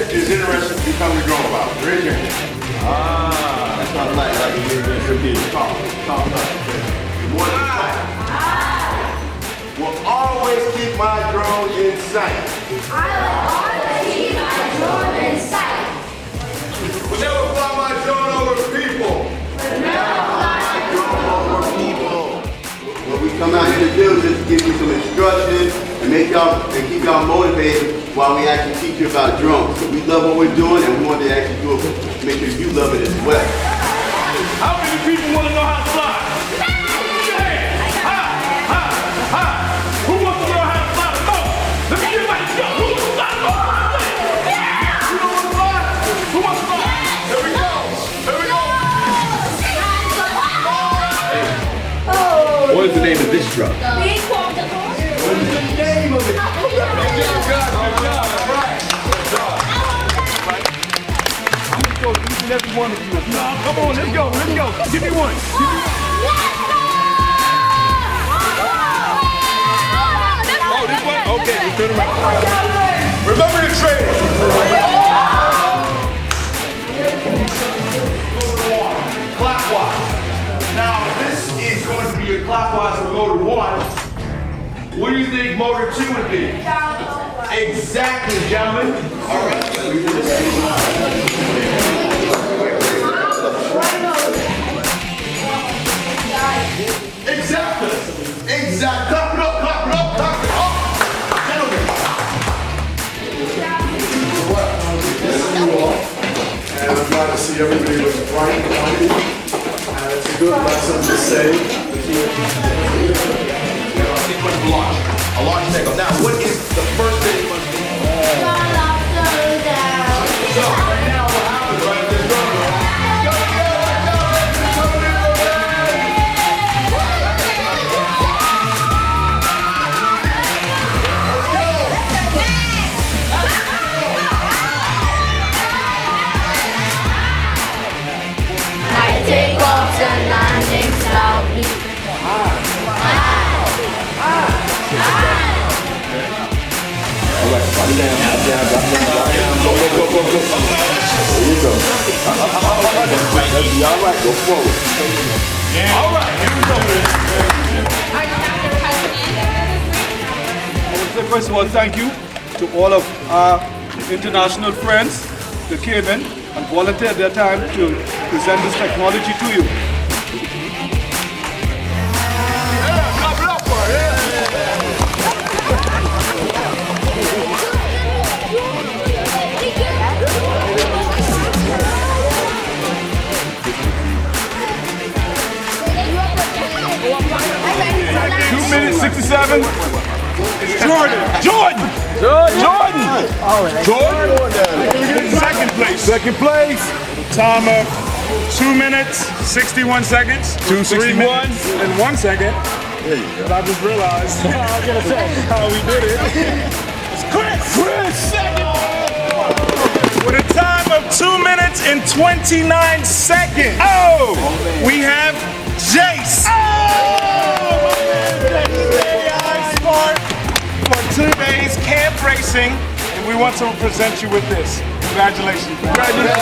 Is interested in becoming a drone pilot? Raise your hand. That's what I like to repeat. Will always keep my drone in sight. I will always keep my drone in sight. Will never fly my drone over people. Will never fly my drone over people. What we come out here to do is just give you some instruction and make y'all and keep y'all motivated while we actually teach you about drones. So we love what we're doing and we want to actually do it, make sure you love it as well. How many people want to know how to fly? Who wants to learn how to fly the most? Let me get my go. Who wants to fly the most? You don't want to fly? Who wants to fly? Here we go. Here we go. What is the name of this drone? What is the name of it? Each and every one of you. Come on, let's go, let's go. Give me one. Oh, this one? Okay, let's turn around. Remember the training. Clockwise. Now, this is going to be your clockwise for motor 1. What do you think motor 2 would be? Exactly, gentlemen. All right. Exactly. Exactly. Clap it up, clap it up, clap it up. Gentlemen. And I'm glad to see everybody was bright and happy. It's a good lesson to say. A launch takeoff. Now, what is the first thing you must do? So, right now, what happens, right? This drum goes. I take off and landing slowly. Alright, body down, drop down. Go. There you go. That'll be alright, go forward. All right, here we go. I would say, first of all, thank you to all of our international friends that came in and volunteered their time to present this technology to you. Clap it up for it, yeah. 2 minutes 67. It's Jordan. Second place. Second place. Time of 2 minutes, 61 seconds. 3 minutes and 1 second. There you go. But I just realized I was gonna say how we did it. It's Chris second. With a time of 2 minutes and 29 seconds. Oh, we have Jace. Oh, Smart for 2 days camp racing, and we want to present you with this. Congratulations. Congratulations.